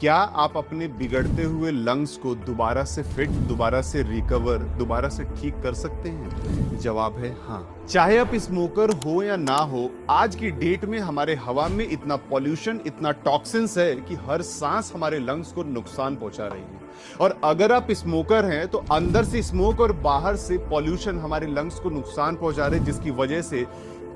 क्या आप अपने बिगड़ते हुए लंग्स को दोबारा से फिट, दोबारा से रिकवर, दोबारा से ठीक कर सकते हैं? जवाब है हाँ। चाहे आप स्मोकर हो या ना हो, आज की डेट में हमारे हवा में इतना पॉल्यूशन, इतना टॉक्सिन्स है कि हर सांस हमारे लंग्स को नुकसान पहुंचा रही है। और अगर आप स्मोकर हैं तो अंदर से स्मोक और बाहर से पॉल्यूशन हमारे लंग्स को नुकसान पहुंचा रहे, जिसकी वजह से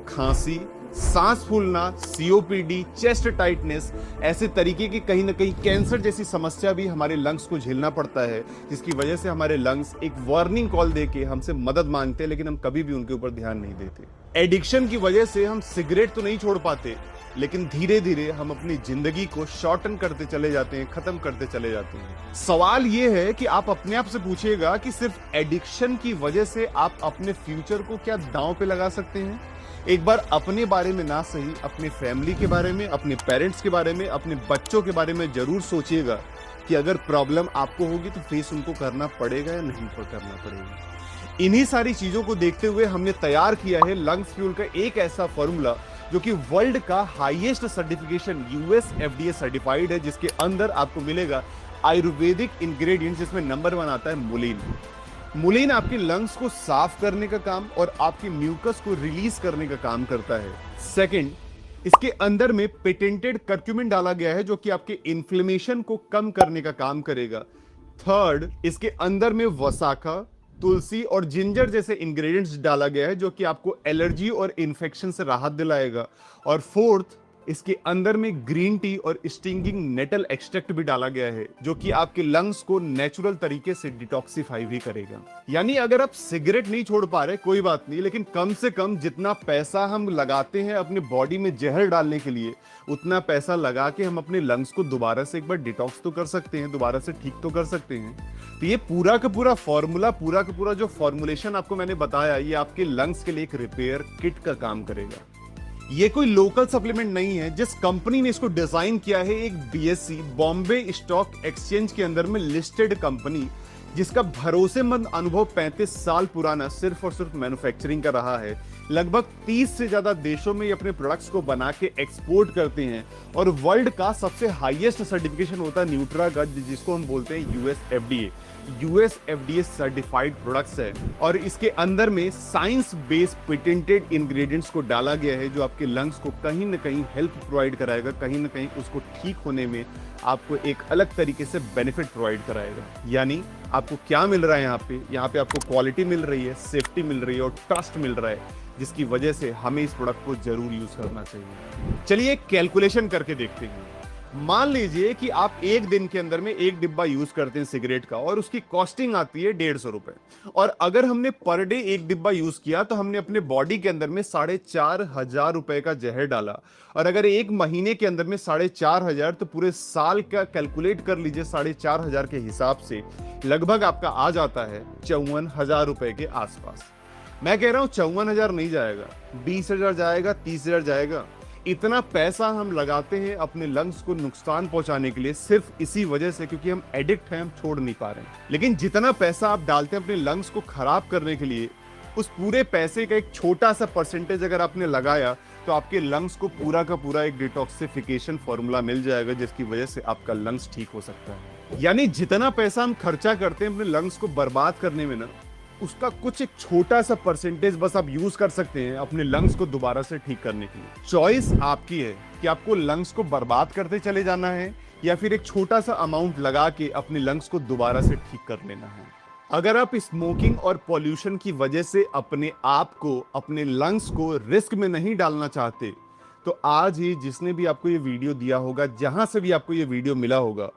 खांसी, सांस फूलना, सीओपीडी, चेस्ट टाइटनेस, ऐसे तरीके की कहीं ना कहीं कैंसर जैसी समस्या भी हमारे लंग्स को झेलना पड़ता है, जिसकी वजह से हमारे लंग्स एक वार्निंग कॉल देके हमसे मदद मांगते हैं, लेकिन हम कभी भी उनके ऊपर ध्यान नहीं देते। एडिक्शन की वजह से हम सिगरेट तो नहीं छोड़ पाते, लेकिन धीरे धीरे हम अपनी जिंदगी को शॉर्टन करते चले जाते हैं, खत्म करते चले जाते हैं। सवाल यह है कि आप अपने आप से पूछिएगा कि सिर्फ एडिक्शन की वजह से आप अपने फ्यूचर को क्या दांव पे लगा सकते हैं? एक बार अपने बारे में ना सही, अपने फैमिली के बारे में, अपने पेरेंट्स के बारे में, अपने बच्चों के बारे में जरूर सोचिएगा कि अगर प्रॉब्लम आपको होगी तो फेस उनको करना पड़ेगा या नहीं करना पड़ेगा। इन्हीं सारी चीजों को देखते हुए हमने तैयार किया है लंग्स फ्यूल का एक ऐसा फॉर्मूला जो कि वर्ल्ड का highest certification US FDA certified है, जिसके अंदर आपको मिलेगा आयुर्वेदिक इंग्रेडिएंट्स, जिसमें नंबर 1 आता है मुलीन। मुलीन आपके लंग्स को साफ करने का काम और आपकी म्यूकस को रिलीज करने का काम करता है। सेकंड, इसके अंदर में पेटेंटेड कर्क्यूमिन डाला गया है जो कि आपके इन्फ्लेमेशन को कम करने का काम करेगा। थर्ड, इसके अंदर में वसाखा, तुलसी और जिंजर जैसे इंग्रेडिएंट्स डाला गया है जो कि आपको एलर्जी और इन्फेक्शन से राहत दिलाएगा। और फोर्थ, इसके अंदर में ग्रीन टी और स्टिंगिंग नेटल एक्सट्रैक्ट भी डाला गया है जो कि आपके लंग्स को नेचुरल तरीके से डिटॉक्सिफाई भी करेगा। यानी अगर आप सिगरेट नहीं छोड़ पा रहे कोई बात नहीं, लेकिन कम से कम जितना पैसा हम लगाते हैं अपने बॉडी में जहर डालने के लिए, उतना पैसा लगा के हम अपने लंग्स को दोबारा से एक बार डिटॉक्स तो कर सकते हैं, दोबारा से ठीक तो कर सकते हैं। तो ये पूरा का पूरा फॉर्मूला, पूरा का पूरा जो फॉर्मुलेशन आपको मैंने बताया, ये आपके लंग्स के लिए एक रिपेयर किट का काम करेगा। ये कोई लोकल सप्लीमेंट नहीं है। जिस कंपनी ने इसको डिजाइन किया है, एक बीएससी बॉम्बे स्टॉक एक्सचेंज के अंदर में लिस्टेड कंपनी, जिसका भरोसेमंद अनुभव 35 साल पुराना सिर्फ और सिर्फ मैन्युफैक्चरिंग का रहा है। लगभग 30 से ज्यादा देशों में ये अपने प्रोडक्ट्स को बना के एक्सपोर्ट करते हैं। और वर्ल्ड का सबसे हाईएस्ट सर्टिफिकेशन होता है न्यूट्रा का, जिसको हम बोलते हैं यूएस एफडीए सर्टिफाइड प्रोडक्ट्स है। और इसके अंदर में साइंस बेस्ड पेटेंटेड इंग्रेडिएंट्स को डाला गया है जो आपके लंग्स को कहीं ना कहीं हेल्प प्रोवाइड कराएगा, कहीं ना कहीं उसको ठीक होने में आपको एक अलग तरीके से बेनिफिट प्रोवाइड कराएगा। यानी आपको क्या मिल रहा है यहाँ पे आपको क्वालिटी मिल रही है, सेफ्टी मिल रही है और ट्रस्ट मिल रहा है, जिसकी वजह से हमें इस प्रोडक्ट को जरूर यूज करना चाहिए। चलिए एक कैलकुलेशन करके देखते हैं। मान लीजिए कि आप एक दिन के अंदर में एक डिब्बा यूज करते हैं सिगरेट का और उसकी कॉस्टिंग आती है 150 रुपए। और अगर हमने पर डे एक डिब्बा यूज किया तो हमने अपने बॉडी के अंदर में 4,500 रुपए का जहर डाला। और अगर एक महीने के अंदर में 4,500, तो पूरे साल का कैलकुलेट कर लीजिए 4,500 के हिसाब से लगभग आपका आ जाता है 54,000 रुपए के आसपास। मैं कह रहा हूं 54,000 नहीं जाएगा, 20,000 जाएगा, 30,000 जाएगा। इतना पैसा हम लगाते हैं अपने लंग्स को नुकसान पहुंचाने के लिए, सिर्फ इसी वजह से क्योंकि हम एडिक्ट हैं, हम छोड़ नहीं पा रहे हैं। लेकिन जितना पैसा आप डालते हैं अपने लंग्स को खराब करने के लिए, उस पूरे पैसे का एक छोटा सा परसेंटेज अगर आपने लगाया तो आपके लंग्स को पूरा का पूरा एक डिटॉक्सिफिकेशन फॉर्मूला मिल जाएगा, जिसकी वजह से आपका लंग्स ठीक हो सकता है। यानी जितना पैसा हम खर्चा करते हैं अपने लंग्स को बर्बाद करने में ना, उसका कुछ एक छोटा सा परसेंटेज बस आप यूज कर सकते हैं अपने लंग्स को दोबारा से ठीक करने के लिए। चॉइस आपकी है कि आपको लंग्स को बर्बाद करते चले जाना है या फिर एक छोटा सा अमाउंट लगा के अपने लंग्स को दोबारा से ठीक कर लेना है। अगर आप स्मोकिंग और पॉल्यूशन की वजह से अपने आप को, अपने लंग्स को रिस्क में नहीं डालना चाहते, तो आज ही जिसने भी आपको ये वीडियो दिया होगा, जहां से भी आपको ये वीडियो मिला होगा,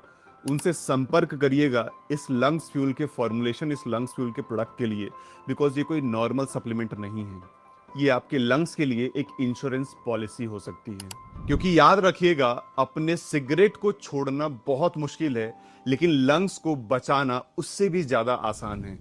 उनसे संपर्क करिएगा इस लंग्स फ्यूल के फॉर्मुलेशन, इस लंग्स फ्यूल के प्रोडक्ट के लिए। बिकॉज ये कोई नॉर्मल सप्लीमेंट नहीं है, ये आपके लंग्स के लिए एक इंश्योरेंस पॉलिसी हो सकती है। क्योंकि याद रखिएगा, अपने सिगरेट को छोड़ना बहुत मुश्किल है, लेकिन लंग्स को बचाना उससे भी ज्यादा आसान है।